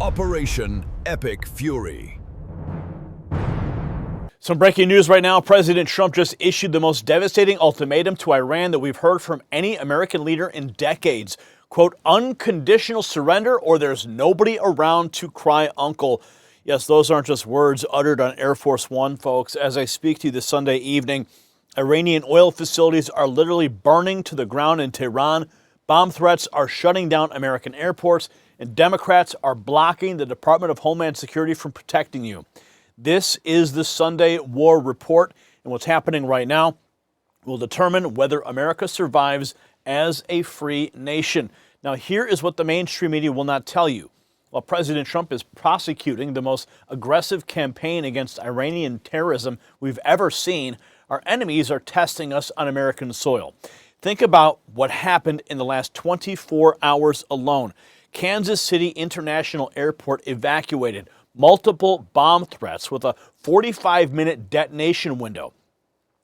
Operation Epic Fury. Some breaking news right now. President Trump just issued the most devastating ultimatum to Iran that we've heard from any American leader in decades. Quote, unconditional surrender or there's nobody around to cry uncle. Yes, those aren't just words uttered on Air Force One, folks. As I speak to you this Sunday evening, Iranian oil facilities are literally burning to the ground in Tehran. Bomb threats are shutting down American airports, and Democrats are blocking the Department of Homeland Security from protecting you. This is the Sunday War Report, and what's happening right now will determine whether America survives as a free nation. Now, here is what the mainstream media will not tell you. While President Trump is prosecuting the most aggressive campaign against Iranian terrorism we've ever seen, our enemies are testing us on American soil. Think about what happened in the last 24 hours alone. Kansas City International Airport evacuated. Multiple bomb threats with a 45-minute detonation window.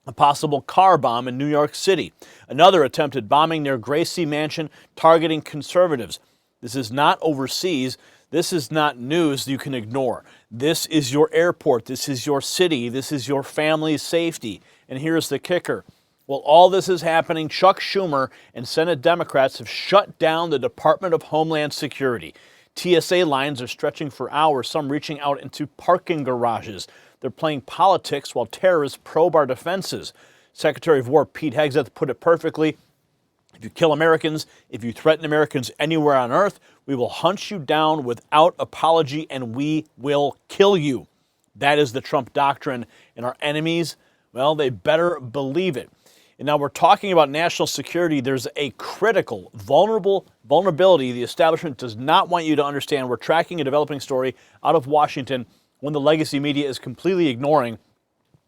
A possible car bomb in New York City. Another attempted bombing near Gracie Mansion targeting conservatives. This is not overseas. This is not news you can ignore. This is your airport. This is your city. This is your family's safety. And here's the kicker. While all this is happening, Chuck Schumer and Senate Democrats have shut down the Department of Homeland Security. TSA lines are stretching for hours, some reaching out into parking garages. They're playing politics while terrorists probe our defenses. Secretary of War Pete Hegseth put it perfectly. If you kill Americans, if you threaten Americans anywhere on earth, we will hunt you down without apology and we will kill you. That is the Trump doctrine, and our enemies, well, they better believe it. And now we're talking about national security. There's a critical, vulnerability the establishment does not want you to understand. We're tracking a developing story out of Washington, one the legacy media is completely ignoring.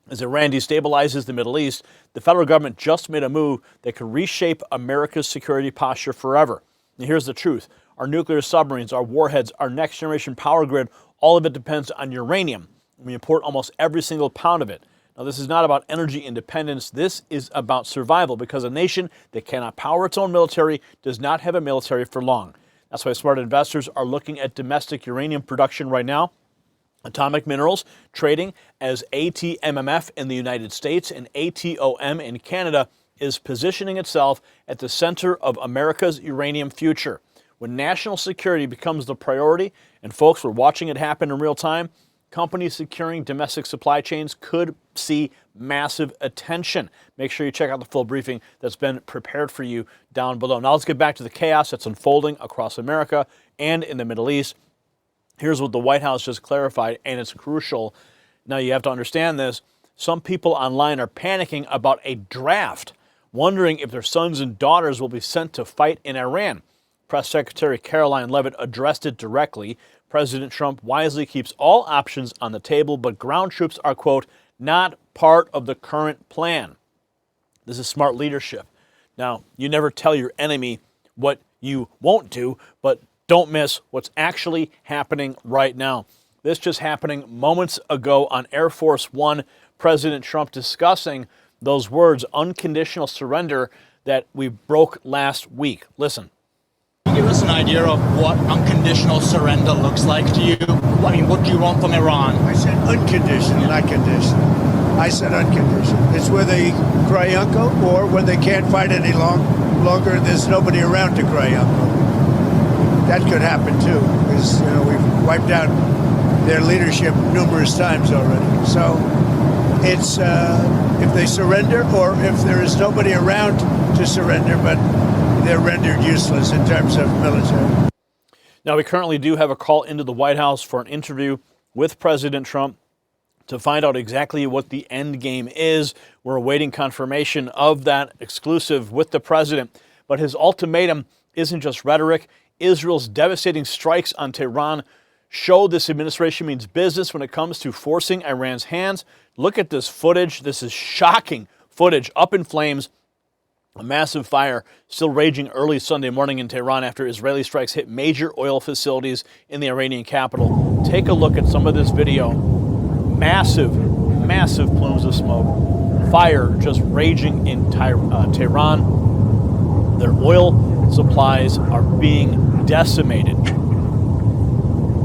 As Iran destabilizes the Middle East, the federal government just made a move that could reshape America's security posture forever. And here's the truth. Our nuclear submarines, our warheads, our next-generation power grid, all of it depends on uranium. We import almost every single pound of it. Now, this is not about energy independence. This is about survival, because a nation that cannot power its own military does not have a military for long. That's why smart investors are looking at domestic uranium production right now. Atomic Minerals trading as ATMMF in the United States and ATOM in Canada is positioning itself at the center of America's uranium future. When national security becomes the priority, and folks, we're watching it happen in real time, companies securing domestic supply chains could see massive attention. Make sure you check out the full briefing that's been prepared for you down below. Now let's get back to the chaos that's unfolding across America and in the Middle East. Here's what the White House just clarified, and it's crucial. Now you have to understand this. Some people online are panicking about a draft, wondering if their sons and daughters will be sent to fight in Iran. Press Secretary Caroline Leavitt addressed it directly. President Trump wisely keeps all options on the table, but ground troops are, quote, not part of the current plan. This is smart leadership. Now, you never tell your enemy what you won't do, but don't miss what's actually happening right now. This just happening moments ago on Air Force One. President Trump discussing those words, unconditional surrender, that we broke last week. Listen. Give us an idea of what unconditional surrender looks like to you. I mean, what do you want from Iran? I said unconditional, not conditional. I said unconditional. It's where they cry uncle, or when they can't fight any longer and there's nobody around to cry uncle. That could happen too, because we've wiped out their leadership numerous times already. So it's if they surrender, or if there is nobody around to surrender, but they're rendered useless in terms of military. Now, we currently do have a call into the White House for an interview with President Trump to find out exactly what the end game is. We're awaiting confirmation of that exclusive with the president. But his ultimatum isn't just rhetoric. Israel's devastating strikes on Tehran show this administration means business when it comes to forcing Iran's hands. Look at this footage. This is shocking footage, up in flames. A massive fire still raging early Sunday morning in Tehran after Israeli strikes hit major oil facilities in the Iranian capital. Take a look at some of this video. Massive, massive plumes of smoke. Fire just raging in Tehran. Their oil supplies are being decimated.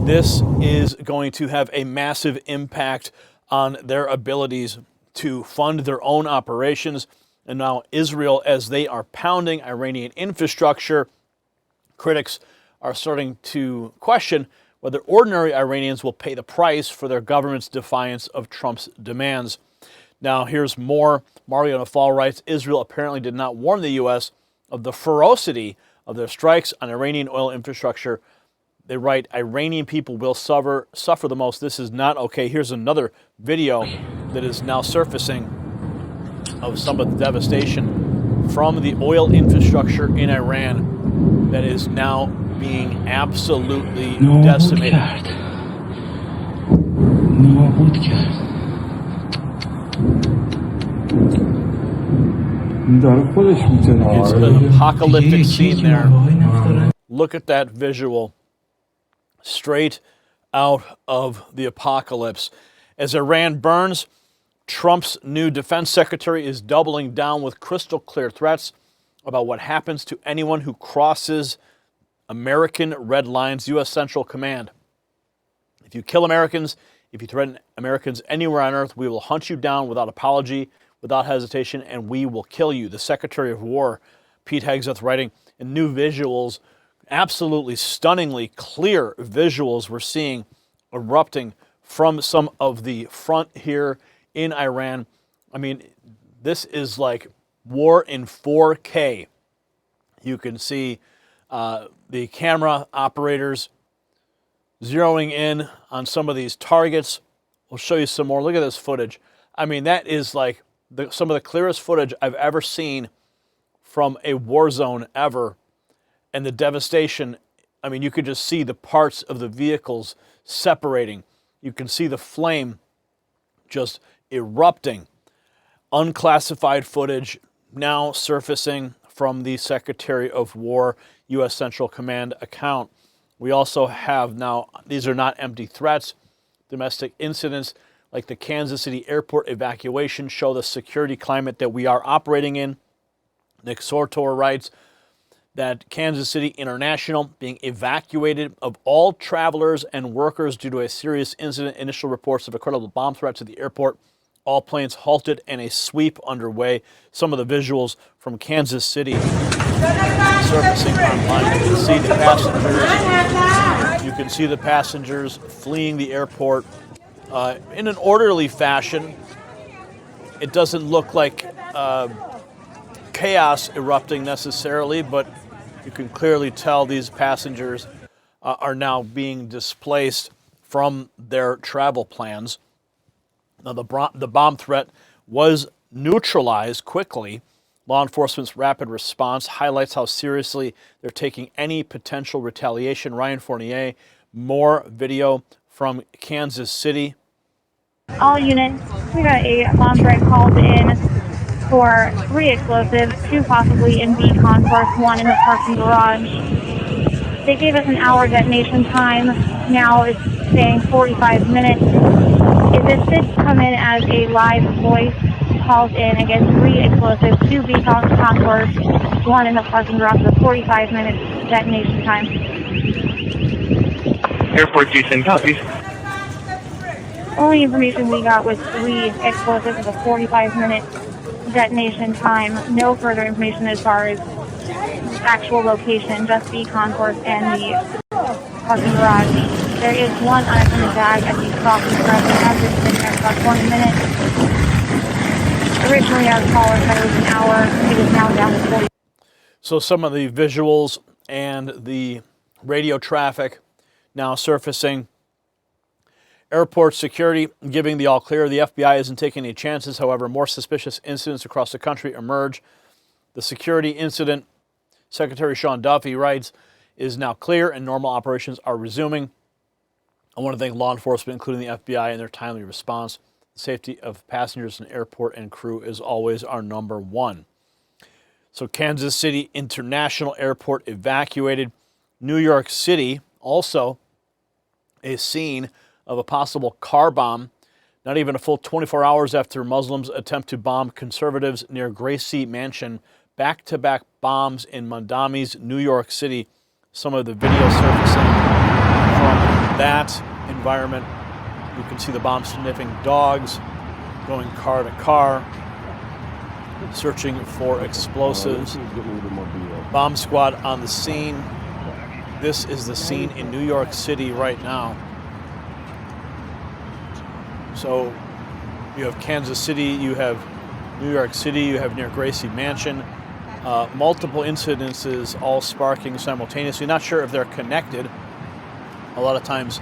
This is going to have a massive impact on their abilities to fund their own operations. And now Israel, as they are pounding Iranian infrastructure, critics are starting to question whether ordinary Iranians will pay the price for their government's defiance of Trump's demands. Now, here's more. Mario Nafal writes, Israel apparently did not warn the U.S. of the ferocity of their strikes on Iranian oil infrastructure. They write, Iranian people will suffer the most. This is not okay. Here's another video that is now surfacing of some of the devastation from the oil infrastructure in Iran that is now being absolutely decimated. It's an apocalyptic scene there. Look at that visual. Straight out of the apocalypse. As Iran burns, Trump's new defense secretary is doubling down with crystal clear threats about what happens to anyone who crosses American red lines, U.S. Central Command. If you kill Americans, if you threaten Americans anywhere on earth, we will hunt you down without apology, without hesitation, and we will kill you. The Secretary of War, Pete Hegseth, writing in new visuals, absolutely stunningly clear visuals we're seeing erupting from some of the front here in Iran. I mean, this is like war in 4K. You can see the camera operators zeroing in on some of these targets. We'll show you some more. Look at this footage. I mean, that is like some of the clearest footage I've ever seen from a war zone ever. And the devastation, I mean, you could just see the parts of the vehicles separating. You can see the flame just erupting. Unclassified footage now surfacing from the Secretary of War, U.S. Central Command account. We also have now, these are not empty threats. Domestic incidents like the Kansas City airport evacuation show the security climate that we are operating in. Nick Sortor writes that Kansas City International being evacuated of all travelers and workers due to a serious incident. Initial reports of a credible bomb threat to the airport. All planes halted and a sweep underway. Some of the visuals from Kansas City surfacing online. You can see the passengers. You can see the passengers fleeing the airport in an orderly fashion. It doesn't look like chaos erupting necessarily, but you can clearly tell these passengers are now being displaced from their travel plans. Now, the bomb threat was neutralized quickly. Law enforcement's rapid response highlights how seriously they're taking any potential retaliation. Ryan Fournier, more video from Kansas City. All units, we got a bomb threat called in for 3 explosives, 2 possibly in B concourse, 1 in the parking garage. They gave us an hour detonation time. Now it's saying 45 minutes. If this did come in as a live voice, calls in again 3 explosives, 2 B concourse, 1 in the parking garage with 45 minutes detonation time. Airport Houston, copies. Only information we got was 3 explosives with a 45-minute detonation time. No further information as far as actual location, just the concourse and the parking garage. There is 1 unattended bag at the crossing garage that has been there for about 20 minutes. Originally, our caller said it was an hour. It is now down to 40. So some of the visuals and the radio traffic now surfacing. Airport security giving the all clear. The FBI isn't taking any chances. However, more suspicious incidents across the country emerge. The security incident, Secretary Sean Duffy writes, is now clear and normal operations are resuming. I want to thank law enforcement, including the FBI, and their timely response. The safety of passengers in airport and crew is always our number one. So Kansas City International Airport evacuated. New York City also a scene of a possible car bomb, not even a full 24 hours after Muslims attempt to bomb conservatives near Gracie Mansion. Back-to-back bombs in Mondami's New York City. Some of the video surfacing from that environment. You can see the bomb-sniffing dogs going car to car, searching for explosives. Bomb squad on the scene. This is the scene in New York City right now. So you have Kansas City, you have New York City, you have near Gracie Mansion. Multiple incidences all sparking simultaneously. Not sure if they're connected. A lot of times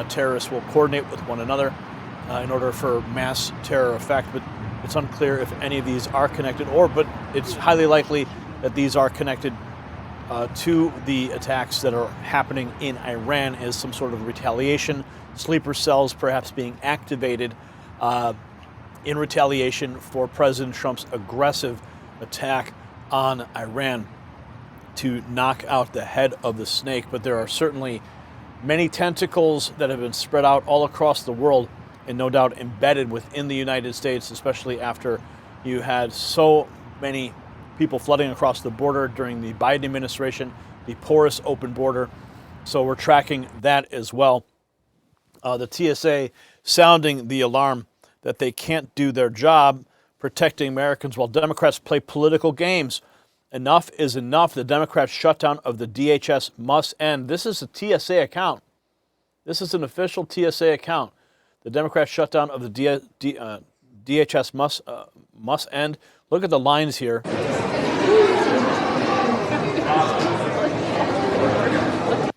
terrorists will coordinate with one another in order for mass terror effect, but it's unclear if any of these are connected, but it's highly likely that these are connected to the attacks that are happening in Iran as some sort of retaliation. Sleeper cells perhaps being activated in retaliation for President Trump's aggressive attack on Iran to knock out the head of the snake. But there are certainly many tentacles that have been spread out all across the world and no doubt embedded within the United States, especially after you had so many people flooding across the border during the Biden administration, the porous open border. So we're tracking that as well. The TSA sounding the alarm that they can't do their job protecting Americans while Democrats play political games. Enough is enough. The Democrats' shutdown of the DHS must end. This is a TSA account. This is an official TSA account. The Democrats' shutdown of the DHS must end. Look at the lines here.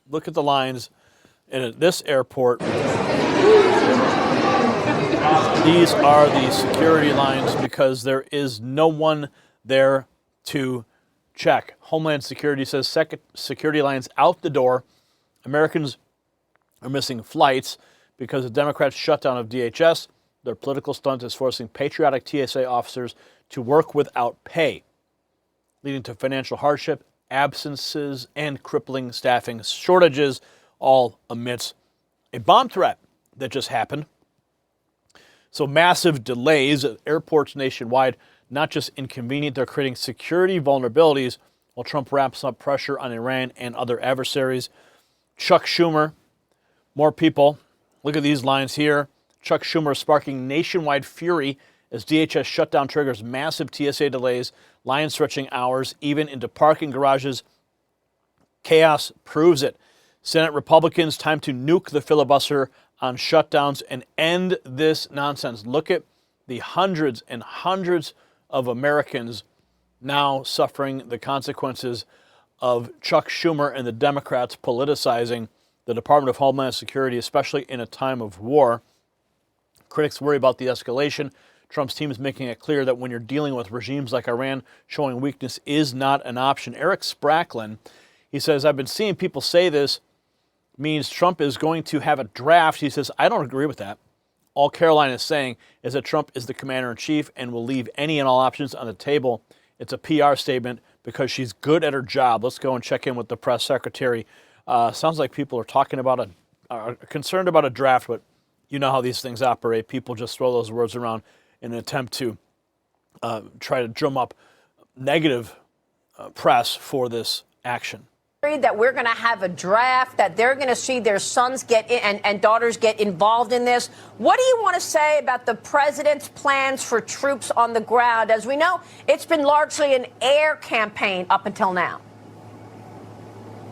Look at the lines in this airport. These are the security lines because there is no one there to check. Homeland Security says security lines out the door. Americans are missing flights because the Democrats' shutdown of DHS. Their political stunt is forcing patriotic TSA officers to work without pay, leading to financial hardship, absences, and crippling staffing shortages, all amidst a bomb threat that just happened. So massive delays at airports nationwide, not just inconvenient, they're creating security vulnerabilities while Trump ramps up pressure on Iran and other adversaries. Chuck Schumer, more people. Look at these lines here. Chuck Schumer sparking nationwide fury as DHS shutdown triggers massive TSA delays, line stretching hours, even into parking garages. Chaos proves it. Senate Republicans, time to nuke the filibuster on shutdowns and end this nonsense. Look at the hundreds and hundreds of Americans now suffering the consequences of Chuck Schumer and the Democrats politicizing the Department of Homeland Security, especially in a time of war. Critics worry about the escalation. Trump's team is making it clear that when you're dealing with regimes like Iran, showing weakness is not an option. Eric Spracklin, he says, I've been seeing people say this means Trump is going to have a draft. He says, I don't agree with that. All Caroline is saying is that Trump is the commander-in-chief and will leave any and all options on the table. It's a PR statement because she's good at her job. Let's go and check in with the press secretary. Sounds like people are talking about are concerned about a draft, but you know how these things operate. People just throw those words around in an attempt to try to drum up negative press for this action. That we're going to have a draft, that they're going to see their sons get in and daughters get involved in this. What do you want to say about the president's plans for troops on the ground? As we know, it's been largely an air campaign up until now.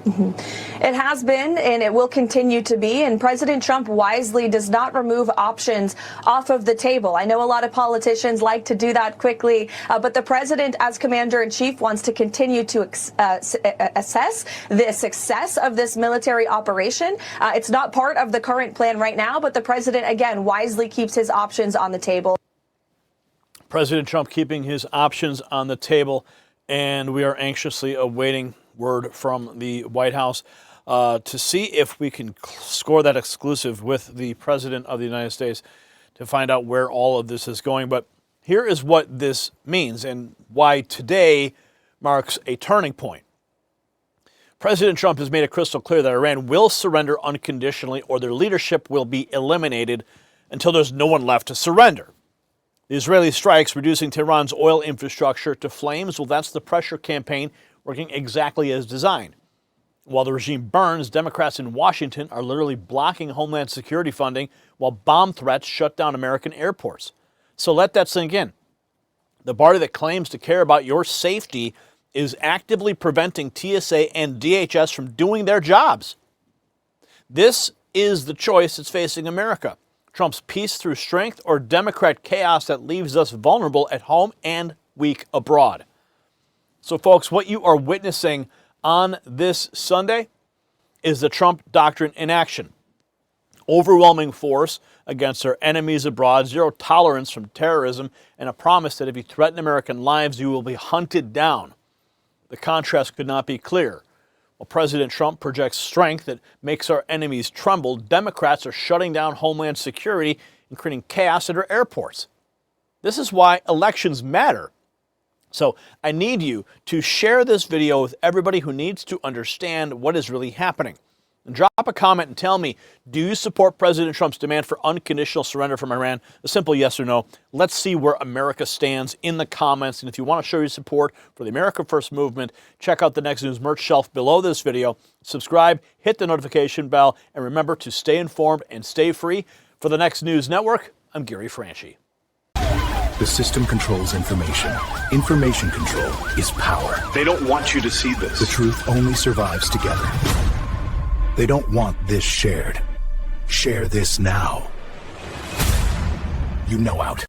It has been, and it will continue to be, and President Trump wisely does not remove options off of the table. I know a lot of politicians like to do that quickly, but the president, as commander-in-chief, wants to continue to assess the success of this military operation. It's not part of the current plan right now, but the president, again, wisely keeps his options on the table. President Trump keeping his options on the table, and we are anxiously awaiting word from the White House to see if we can score that exclusive with the President of the United States to find out where all of this is going. But here is what this means and why today marks a turning point. President Trump has made it crystal clear that Iran will surrender unconditionally or their leadership will be eliminated until there's no one left to surrender. The Israeli strikes reducing Tehran's oil infrastructure to flames. Well, that's the pressure campaign working exactly as designed. While the regime burns, Democrats in Washington are literally blocking Homeland Security funding while bomb threats shut down American airports. So let that sink in. The party that claims to care about your safety is actively preventing TSA and DHS from doing their jobs. This is the choice that's facing America. Trump's peace through strength or Democrat chaos that leaves us vulnerable at home and weak abroad. So, folks, what you are witnessing on this Sunday is the Trump doctrine in action. Overwhelming force against our enemies abroad, zero tolerance from terrorism, and a promise that if you threaten American lives, you will be hunted down. The contrast could not be clearer. While President Trump projects strength that makes our enemies tremble, Democrats are shutting down Homeland Security and creating chaos at our airports. This is why elections matter. So I need you to share this video with everybody who needs to understand what is really happening. And drop a comment and tell me, do you support President Trump's demand for unconditional surrender from Iran? A simple yes or no. Let's see where America stands in the comments. And if you want to show your support for the America First movement, check out the Next News merch shelf below this video. Subscribe, hit the notification bell, and remember to stay informed and stay free. For the Next News Network, I'm Gary Franchi. The system controls information. Information control is power. They don't want you to see this. The truth only survives together. They don't want this shared. Share this now. You know out.